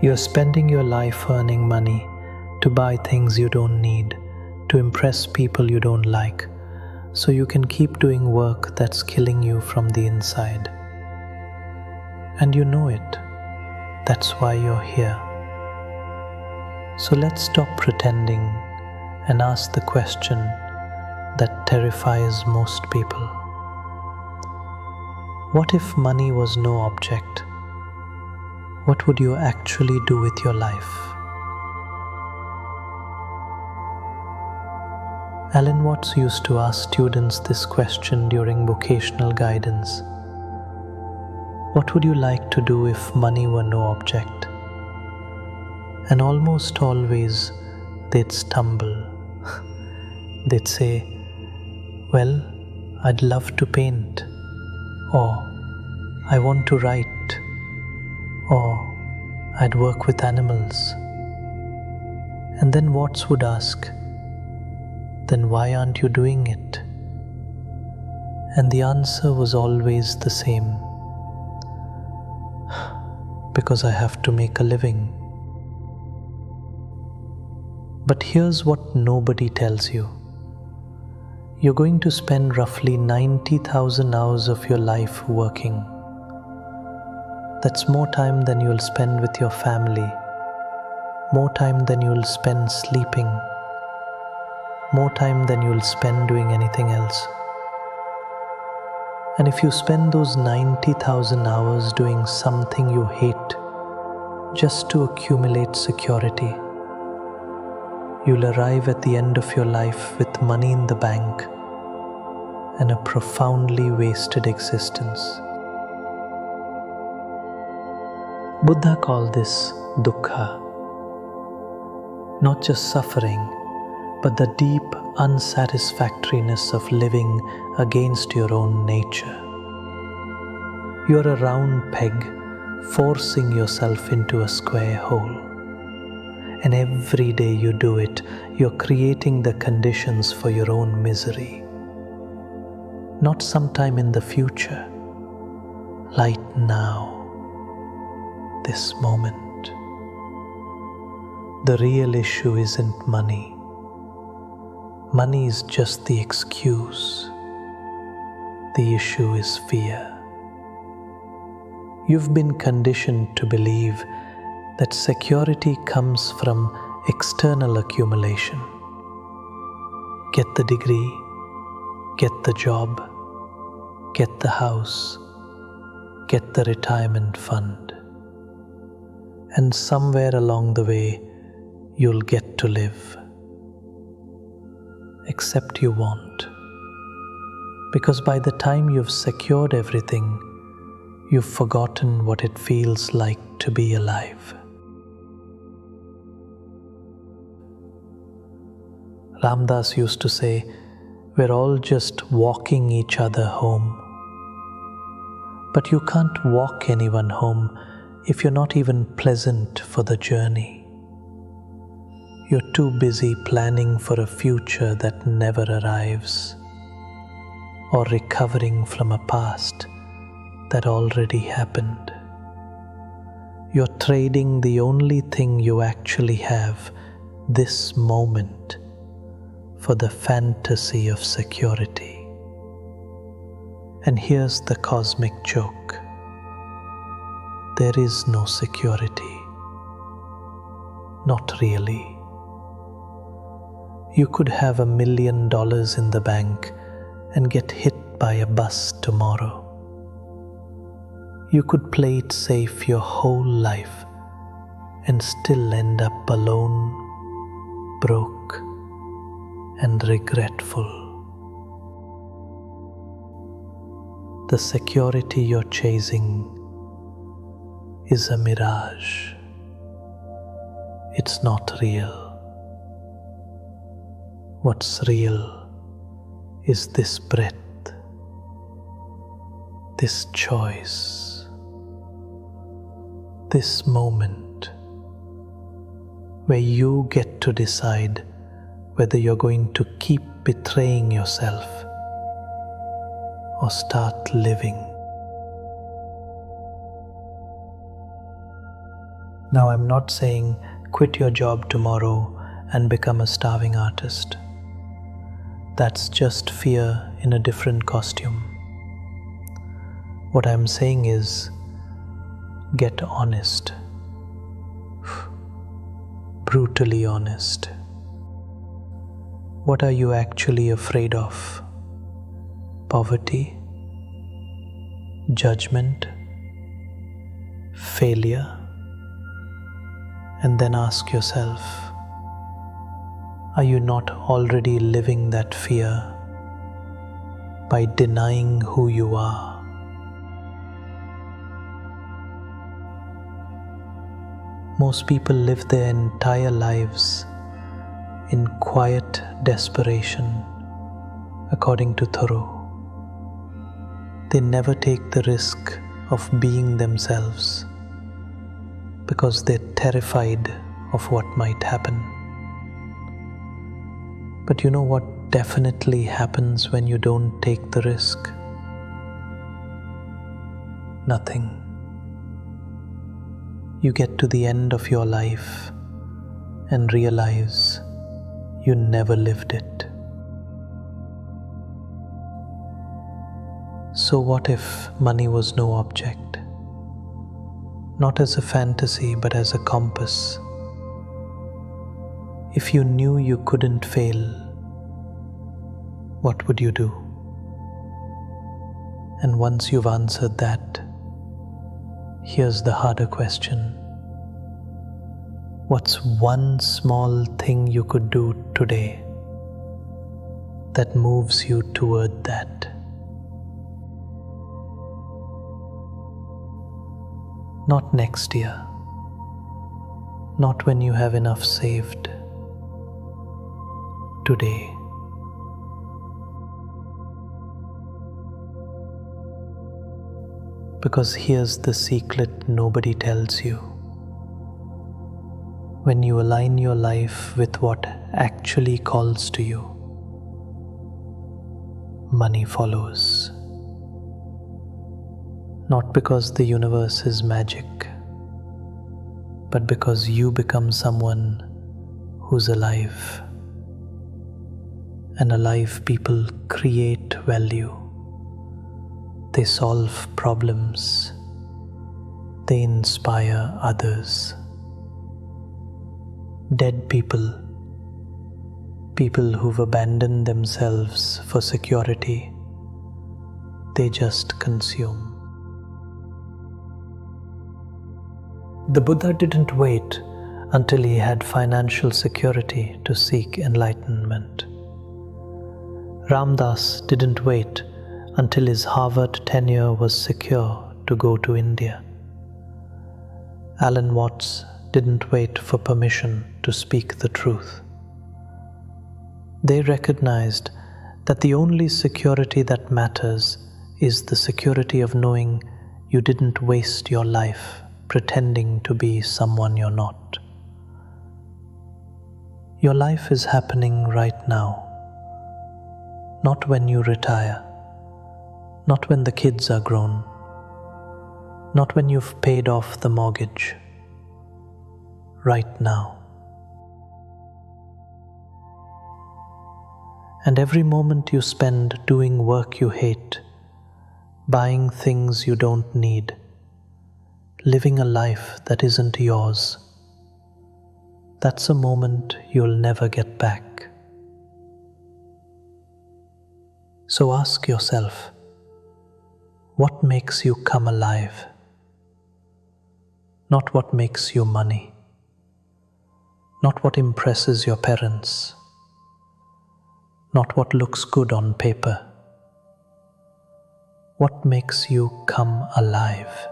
You're spending your life earning money to buy things you don't need, to impress people you don't like, so you can keep doing work that's killing you from the inside. And you know it. That's why you're here. So let's stop pretending and ask the question that terrifies most people. What if money was no object? What would you actually do with your life? Alan Watts used to ask students this question during vocational guidance. What would you like to do if money were no object? And almost always they'd stumble. They'd say, well, I'd love to paint, or I want to write, or I'd work with animals. And then Watts would ask, then why aren't you doing it? And the answer was always the same. Because I have to make a living. But here's what nobody tells you. You're going to spend roughly 90,000 hours of your life working. That's more time than you'll spend with your family, more time than you'll spend sleeping, more time than you'll spend doing anything else. And if you spend those 90,000 hours doing something you hate just to accumulate security, you'll arrive at the end of your life with money in the bank and a profoundly wasted existence. Buddha called this dukkha, not just suffering, but the deep unsatisfactoriness of living against your own nature. You're a round peg forcing yourself into a square hole. And every day you do it, you're creating the conditions for your own misery. Not sometime in the future, right now, this moment. The real issue isn't money. Money is just the excuse. The issue is fear. You've been conditioned to believe that security comes from external accumulation. Get the degree, get the job, get the house, get the retirement fund. And somewhere along the way, you'll get to live. Except you won't. Because by the time you've secured everything, you've forgotten what it feels like to be alive. Ramdas used to say, we're all just walking each other home. But you can't walk anyone home if you're not even pleasant for the journey. You're too busy planning for a future that never arrives, or recovering from a past that already happened. You're trading the only thing you actually have, this moment, for the fantasy of security. And here's the cosmic joke. There is no security. Not really. You could have $1 million in the bank and get hit by a bus tomorrow. You could play it safe your whole life and still end up alone, broke, and regretful. The security you're chasing is a mirage. It's not real. What's real is this breath, this choice, this moment where you get to decide whether you're going to keep betraying yourself or start living. Now, I'm not saying quit your job tomorrow and become a starving artist. That's just fear in a different costume. What I'm saying is, get honest. Brutally honest. What are you actually afraid of? Poverty? Judgment? Failure? And then ask yourself, are you not already living that fear by denying who you are? Most people live their entire lives in quiet desperation, according to Thoreau. They never take the risk of being themselves because they're terrified of what might happen. But you know what definitely happens when you don't take the risk? Nothing. You get to the end of your life and realize you never lived it. So what if money was no object? Not as a fantasy, but as a compass. If you knew you couldn't fail, what would you do? And once you've answered that, here's the harder question. What's one small thing you could do today that moves you toward that? Not next year, not when you have enough saved. Today. Because here's the secret nobody tells you. When you align your life with what actually calls to you, money follows. Not because the universe is magic, but because you become someone who's alive. And alive people create value. They solve problems. They inspire others. Dead people, people who've abandoned themselves for security, they just consume. The Buddha didn't wait until he had financial security to seek enlightenment. Ram Dass didn't wait until his Harvard tenure was secure to go to India. Alan Watts didn't wait for permission to speak the truth. They recognized that the only security that matters is the security of knowing you didn't waste your life pretending to be someone you're not. Your life is happening right now. Not when you retire, not when the kids are grown, not when you've paid off the mortgage. Right now. And every moment you spend doing work you hate, buying things you don't need, living a life that isn't yours, that's a moment you'll never get back. So ask yourself, what makes you come alive? Not what makes you money, not what impresses your parents, not what looks good on paper. What makes you come alive?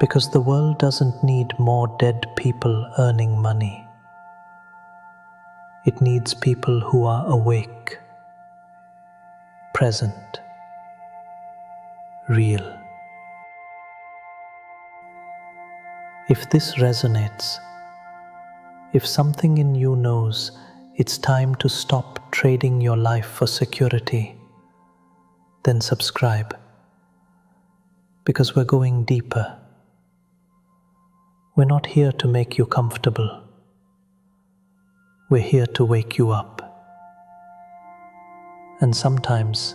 Because the world doesn't need more dead people earning money. It needs people who are awake, present, real. If this resonates, if something in you knows it's time to stop trading your life for security, then subscribe, because we're going deeper. We're not here to make you comfortable. We're here to wake you up. And sometimes,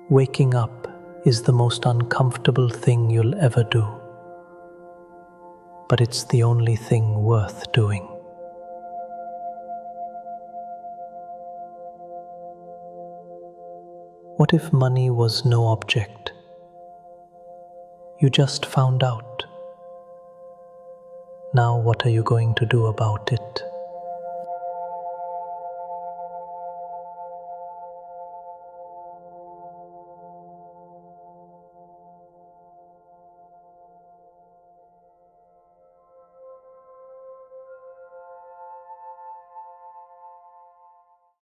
waking up is the most uncomfortable thing you'll ever do. But it's the only thing worth doing. What if money was no object? You just found out. Now what are you going to do about it?